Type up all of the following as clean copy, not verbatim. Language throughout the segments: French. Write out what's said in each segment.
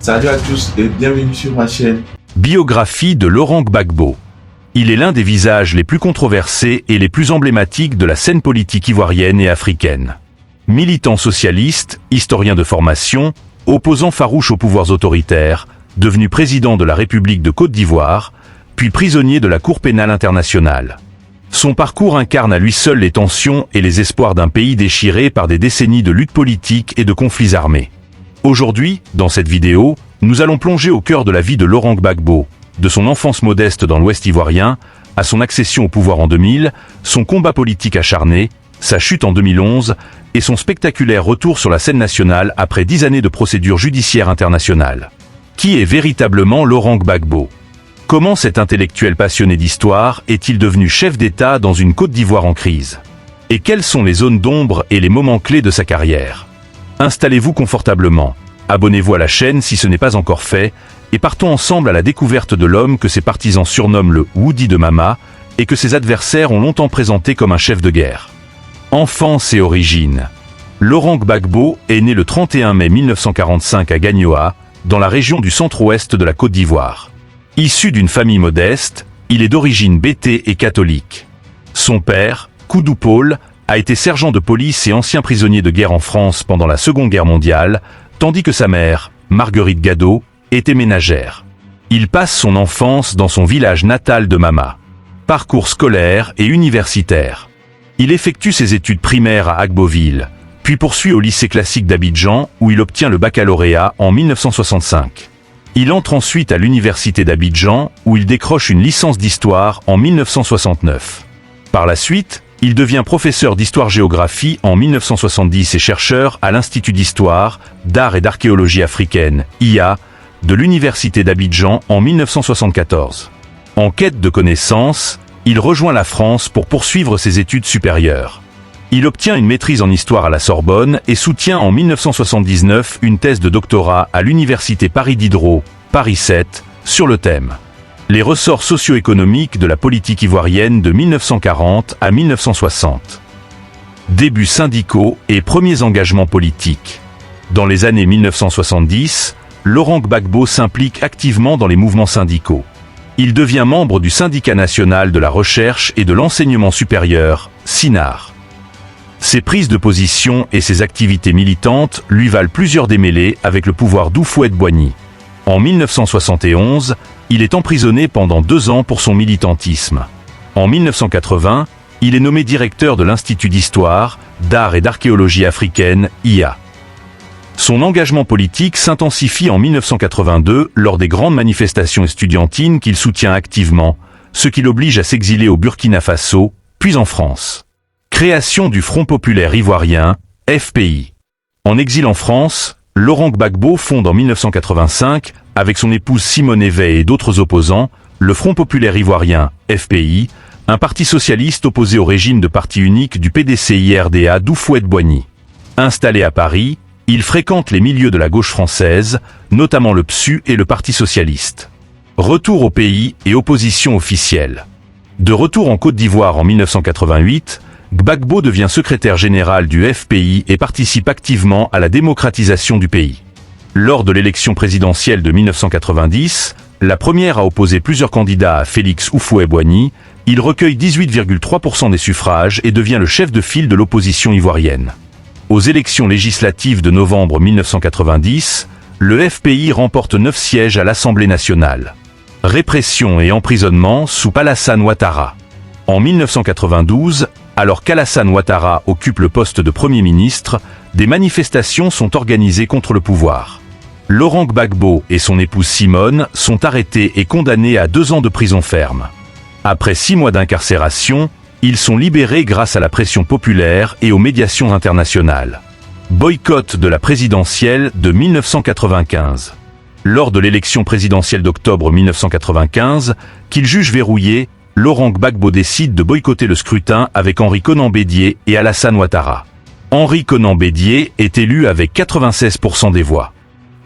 Salut à tous et bienvenue sur ma chaîne. Biographie de Laurent Gbagbo. Il est l'un des visages les plus controversés et les plus emblématiques de la scène politique ivoirienne et africaine. Militant socialiste, historien de formation, opposant farouche aux pouvoirs autoritaires, devenu président de la République de Côte d'Ivoire, puis prisonnier de la Cour pénale internationale. Son parcours incarne à lui seul les tensions et les espoirs d'un pays déchiré par des décennies de lutte politique et de conflits armés. Aujourd'hui, dans cette vidéo, nous allons plonger au cœur de la vie de Laurent Gbagbo, de son enfance modeste dans l'Ouest ivoirien, à son accession au pouvoir en 2000, son combat politique acharné, sa chute en 2011 et son spectaculaire retour sur la scène nationale après 10 années de procédures judiciaires internationales. Qui est véritablement Laurent Gbagbo ? Comment cet intellectuel passionné d'histoire est-il devenu chef d'État dans une Côte d'Ivoire en crise ? Et quelles sont les zones d'ombre et les moments clés de sa carrière ? Installez-vous confortablement, abonnez-vous à la chaîne si ce n'est pas encore fait, et partons ensemble à la découverte de l'homme que ses partisans surnomment le Woody de Mama, et que ses adversaires ont longtemps présenté comme un chef de guerre. Enfance et origine. Laurent Gbagbo est né le 31 mai 1945 à Gagnoa, dans la région du centre-ouest de la Côte d'Ivoire. Issu d'une famille modeste, il est d'origine bété et catholique. Son père, Koudou Paul, a été sergent de police et ancien prisonnier de guerre en France pendant la Seconde Guerre mondiale, tandis que sa mère, Marguerite Gado, était ménagère. Il passe son enfance dans son village natal de Mama. Parcours scolaire et universitaire. Il effectue ses études primaires à Agboville, puis poursuit au lycée classique d'Abidjan où il obtient le baccalauréat en 1965. Il entre ensuite à l'université d'Abidjan où il décroche une licence d'histoire en 1969. Par la suite, il devient professeur d'histoire-géographie en 1970 et chercheur à l'Institut d'histoire, d'art et d'archéologie africaine, IA, de l'université d'Abidjan en 1974. En quête de connaissances, il rejoint la France pour poursuivre ses études supérieures. Il obtient une maîtrise en histoire à la Sorbonne et soutient en 1979 une thèse de doctorat à l'université Paris Diderot, Paris 7, sur le thème « Les ressorts socio-économiques de la politique ivoirienne de 1940 à 1960 ». Débuts syndicaux et premiers engagements politiques. Dans les années 1970, Laurent Gbagbo s'implique activement dans les mouvements syndicaux. Il devient membre du Syndicat national de la recherche et de l'enseignement supérieur, SINAR. Ses prises de position et ses activités militantes lui valent plusieurs démêlés avec le pouvoir d'Houphouët-Boigny. En 1971, il est emprisonné pendant 2 ans pour son militantisme. En 1980, il est nommé directeur de l'Institut d'histoire, d'art et d'archéologie africaine, IA. Son engagement politique s'intensifie en 1982 lors des grandes manifestations estudiantines qu'il soutient activement, ce qui l'oblige à s'exiler au Burkina Faso, puis en France. Création du Front populaire ivoirien, FPI. En exil en France, Laurent Gbagbo fonde en 1985, avec son épouse Simone Veil et d'autres opposants, le Front populaire ivoirien, FPI, un parti socialiste opposé au régime de parti unique du PDCI-RDA d'Houphouët-Boigny. Installé à Paris, il fréquente les milieux de la gauche française, notamment le PSU et le Parti socialiste. Retour au pays et opposition officielle. De retour en Côte d'Ivoire en 1988, Gbagbo devient secrétaire général du FPI et participe activement à la démocratisation du pays. Lors de l'élection présidentielle de 1990, la première à opposer plusieurs candidats à Félix Houphouët-Boigny, il recueille 18,3% des suffrages et devient le chef de file de l'opposition ivoirienne. Aux élections législatives de novembre 1990, le FPI remporte 9 sièges à l'Assemblée nationale. Répression et emprisonnement sous Alassane Ouattara. En 1992, alors qu'Alassane Ouattara occupe le poste de Premier ministre, des manifestations sont organisées contre le pouvoir. Laurent Gbagbo et son épouse Simone sont arrêtés et condamnés à 2 ans de prison ferme. Après 6 mois d'incarcération, ils sont libérés grâce à la pression populaire et aux médiations internationales. Boycott de la présidentielle de 1995. Lors de l'élection présidentielle d'octobre 1995, qu'il juge verrouillée, Laurent Gbagbo décide de boycotter le scrutin avec Henri Konan Bédié et Alassane Ouattara. Henri Konan Bédié est élu avec 96% des voix.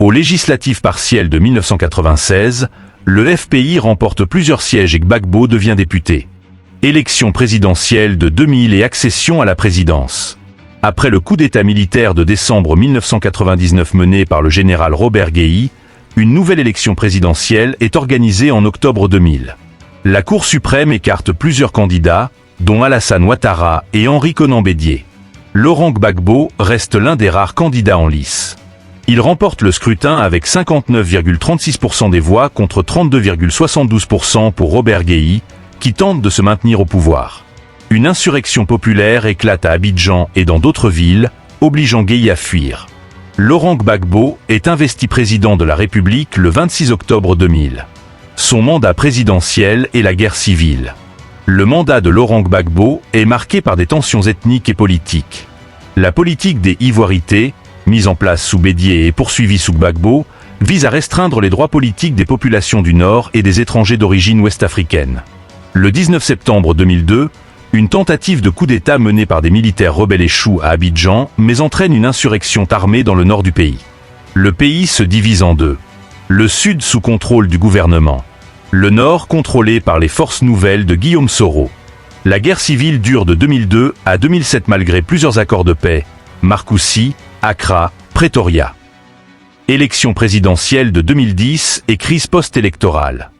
Aux législatives partielles de 1996, le FPI remporte plusieurs sièges et Gbagbo devient député. Élection présidentielle de 2000 et accession à la présidence. Après le coup d'État militaire de décembre 1999 mené par le général Robert Guéhi, une nouvelle élection présidentielle est organisée en octobre 2000. La Cour suprême écarte plusieurs candidats, dont Alassane Ouattara et Henri Konan Bédié. Laurent Gbagbo reste l'un des rares candidats en lice. Il remporte le scrutin avec 59,36% des voix contre 32,72% pour Robert Guéhi, qui tente de se maintenir au pouvoir. Une insurrection populaire éclate à Abidjan et dans d'autres villes, obligeant Guéhi à fuir. Laurent Gbagbo est investi président de la République le 26 octobre 2000. Son mandat présidentiel est la guerre civile. Le mandat de Laurent Gbagbo est marqué par des tensions ethniques et politiques. La politique des Ivoirités, mise en place sous Bédié et poursuivie sous Gbagbo, vise à restreindre les droits politiques des populations du Nord et des étrangers d'origine ouest-africaine. Le 19 septembre 2002, une tentative de coup d'État menée par des militaires rebelles échoue à Abidjan, mais entraîne une insurrection armée dans le nord du pays. Le pays se divise en deux. Le sud sous contrôle du gouvernement. Le nord contrôlé par les forces nouvelles de Guillaume Soro. La guerre civile dure de 2002 à 2007 malgré plusieurs accords de paix, Marcoussis, Accra, Pretoria. Élection présidentielle de 2010 et crise post-électorale.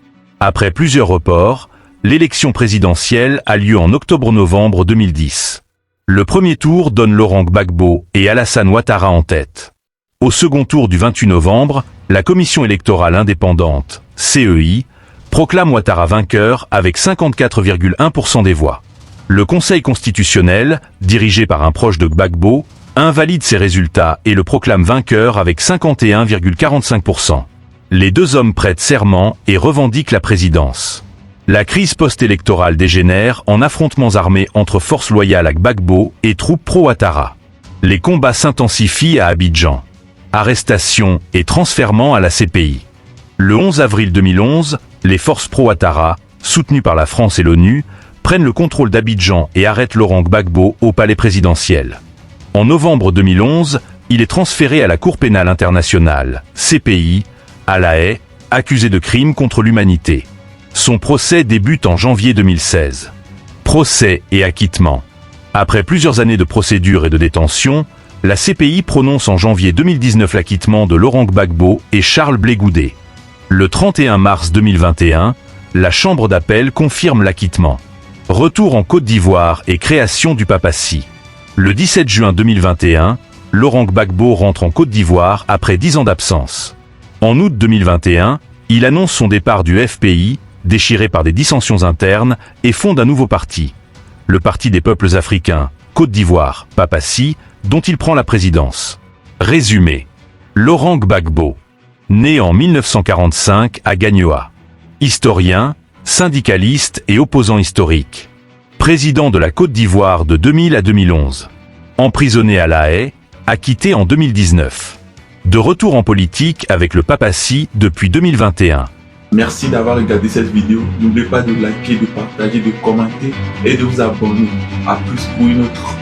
Après plusieurs reports, l'élection présidentielle a lieu en octobre-novembre 2010. Le premier tour donne Laurent Gbagbo et Alassane Ouattara en tête. Au second tour du 28 novembre, la Commission électorale indépendante, CEI, proclame Ouattara vainqueur avec 54,1% des voix. Le Conseil constitutionnel, dirigé par un proche de Gbagbo, invalide ces résultats et le proclame vainqueur avec 51,45%. Les deux hommes prêtent serment et revendiquent la présidence. La crise post-électorale dégénère en affrontements armés entre forces loyales à Gbagbo et troupes pro-Ouattara. Les combats s'intensifient à Abidjan. Arrestations et transfèrements à la CPI. Le 11 avril 2011, les forces pro-Ouattara, soutenues par la France et l'ONU, prennent le contrôle d'Abidjan et arrêtent Laurent Gbagbo au palais présidentiel. En novembre 2011, il est transféré à la Cour pénale internationale, CPI, à La Haye, accusé de crimes contre l'humanité. Son procès débute en janvier 2016. Procès et acquittement. Après plusieurs années de procédure et de détention, la CPI prononce en janvier 2019 l'acquittement de Laurent Gbagbo et Charles Blé Goudé. Le 31 mars 2021, la Chambre d'appel confirme l'acquittement. Retour en Côte d'Ivoire et création du papacy. Le 17 juin 2021, Laurent Gbagbo rentre en Côte d'Ivoire après 10 ans d'absence. En août 2021, il annonce son départ du FPI, déchiré par des dissensions internes, et fonde un nouveau parti. Le Parti des peuples africains, Côte d'Ivoire, papacy, dont il prend la présidence. Résumé. Laurent Gbagbo. Né en 1945 à Gagnoa. Historien, syndicaliste et opposant historique. Président de la Côte d'Ivoire de 2000 à 2011. Emprisonné à La Haye, acquitté en 2019. De retour en politique avec le papacy depuis 2021. Merci d'avoir regardé cette vidéo. N'oubliez pas de liker, de partager, de commenter et de vous abonner. À plus pour une autre.